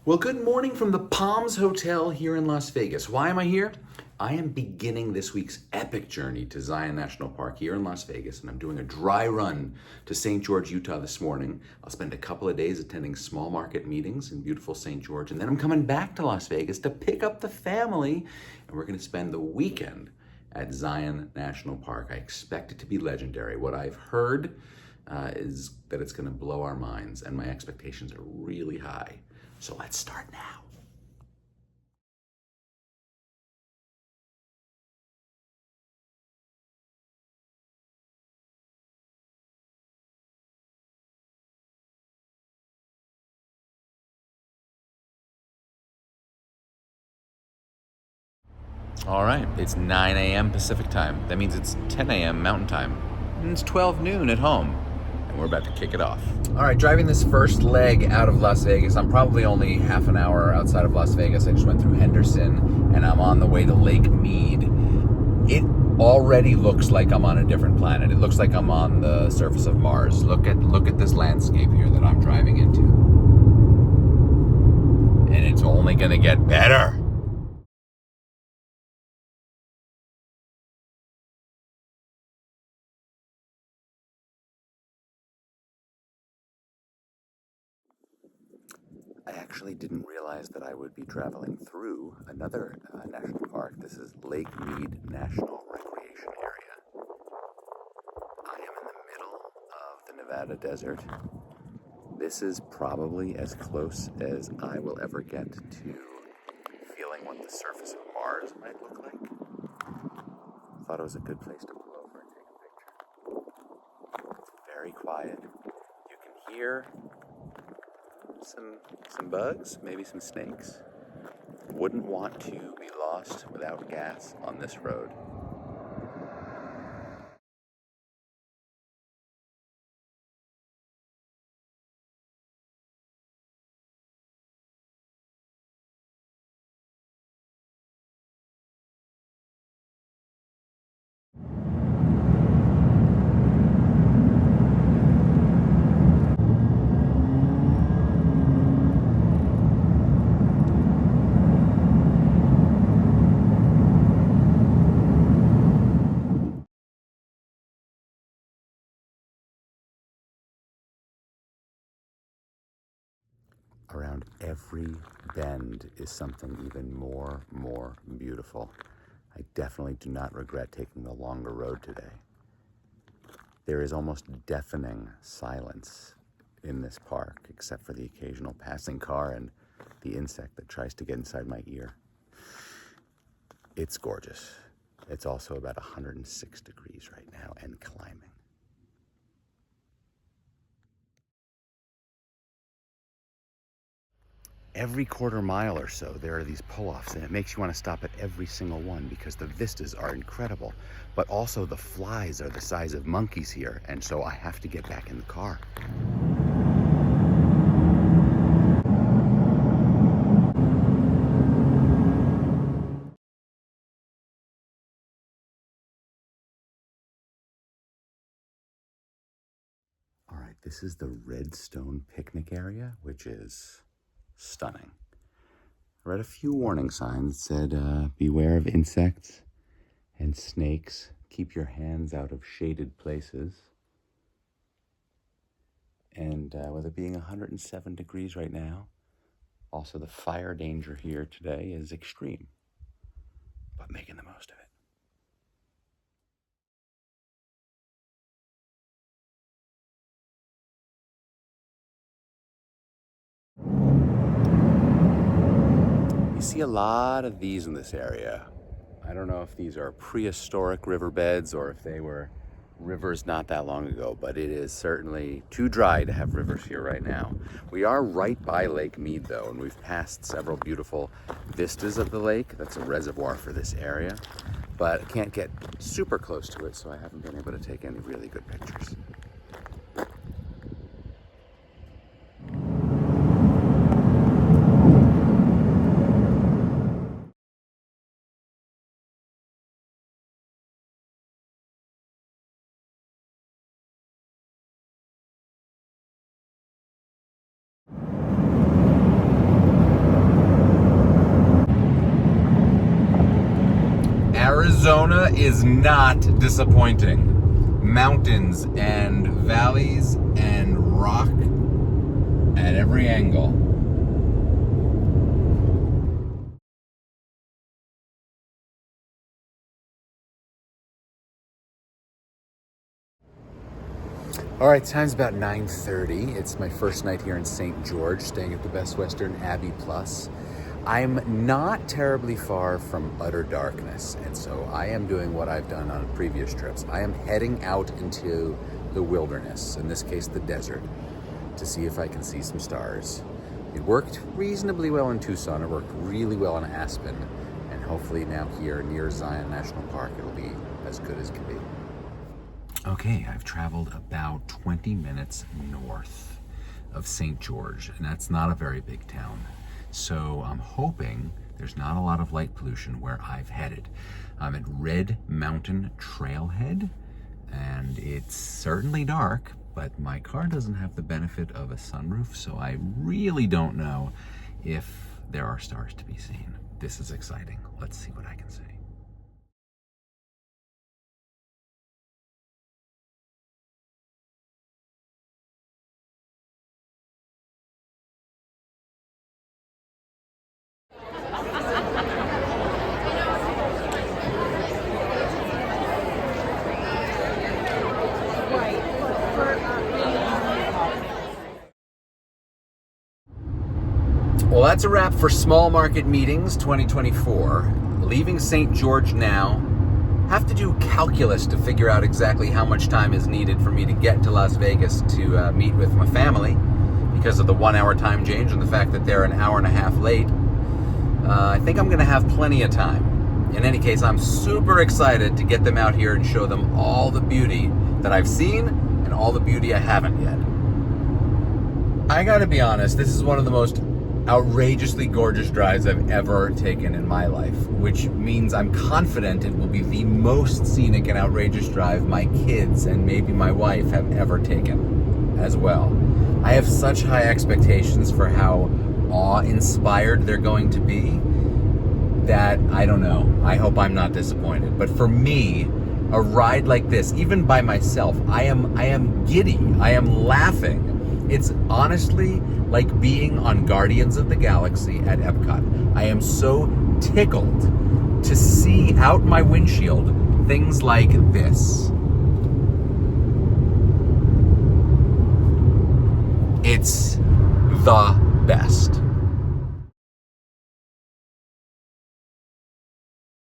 Well, good morning from the Palms Hotel here in Las Vegas. Why am I here? I am beginning this week's epic journey to Zion National Park here in Las Vegas, and I'm doing a dry run to St. George, Utah this morning. I'll spend a couple of days attending small market meetings in beautiful St. George, and then I'm coming back to Las Vegas to pick up the family, and we're going to spend the weekend at Zion National Park. I expect it to be legendary. What I've heard is that it's going to blow our minds, and my expectations are really high. So let's start now. All right, it's 9 a.m. Pacific time. That means it's 10 a.m. Mountain time. And it's 12 noon at home. And we're about to kick it off. All right, driving this first leg out of Las Vegas. I'm probably only half an hour outside of Las Vegas. I just went through Henderson and I'm on the way to Lake Mead. It already looks like I'm on a different planet. It looks like I'm on the surface of Mars. Look at this landscape here that I'm driving into. And it's only gonna get better. I actually didn't realize that I would be traveling through another national park. This is Lake Mead National Recreation Area. I am in the middle of the Nevada desert. This is probably as close as I will ever get to feeling what the surface of Mars might look like. Thought it was a good place to pull over and take a picture. It's very quiet. You can hear some bugs, maybe some snakes. Wouldn't want to be lost without gas on this road. Around every bend is something even more beautiful. I definitely do not regret taking the longer road today. There is almost deafening silence in this park, except for the occasional passing car and the insect that tries to get inside my ear. It's gorgeous. It's also about 106 degrees right now and climbing. Every quarter mile or so, there are these pull-offs, and it makes you want to stop at every single one because the vistas are incredible. But also the flies are the size of monkeys here, and so I have to get back in the car. All right, this is the Redstone picnic area, which is stunning. I read a few warning signs that said, beware of insects and snakes. Keep your hands out of shaded places. And with it being 107 degrees right now, also the fire danger here today is extreme, but making the most of it. You see a lot of these in this area. I don't know if these are prehistoric riverbeds or if they were rivers not that long ago, but it is certainly too dry to have rivers here right now. We are right by Lake Mead though, and we've passed several beautiful vistas of the lake. That's a reservoir for this area, but I can't get super close to it, so I haven't been able to take any really good pictures. Arizona is not disappointing. Mountains and valleys and rock at every angle. All right, time's about 9:30. It's my first night here in St. George, staying at the Best Western Abbey Plus. I'm not terribly far from utter darkness, and so I am doing what I've done on previous trips. I am heading out into the wilderness, in this case the desert, to see if I can see some stars. It worked reasonably well in Tucson, it worked really well in Aspen, and hopefully now here near Zion National Park it'll be as good as can be. Okay, I've traveled about 20 minutes north of St. George, and that's not a very big town. So I'm hoping there's not a lot of light pollution where I've headed. I'm at Red Mountain Trailhead, and it's certainly dark, but my car doesn't have the benefit of a sunroof, so I really don't know if there are stars to be seen. This is exciting. Let's see what I can see. Well, that's a wrap for Small Market Meetings 2024. Leaving St. George now. Have to do calculus to figure out exactly how much time is needed for me to get to Las Vegas to meet with my family because of the 1 hour time change and the fact that they're an hour and a half late. I think I'm going to have plenty of time. In any case, I'm super excited to get them out here and show them all the beauty that I've seen and all the beauty I haven't yet. I gotta be honest, this is one of the most outrageously gorgeous drives I've ever taken in my life, which means I'm confident it will be the most scenic and outrageous drive my kids and maybe my wife have ever taken as well. I have such high expectations for how awe-inspired they're going to be that I don't know. I hope I'm not disappointed. But for me, a ride like this, even by myself, I am giddy. I am laughing. It's honestly like being on Guardians of the Galaxy at Epcot. I am so tickled to see out my windshield things like this. It's the best.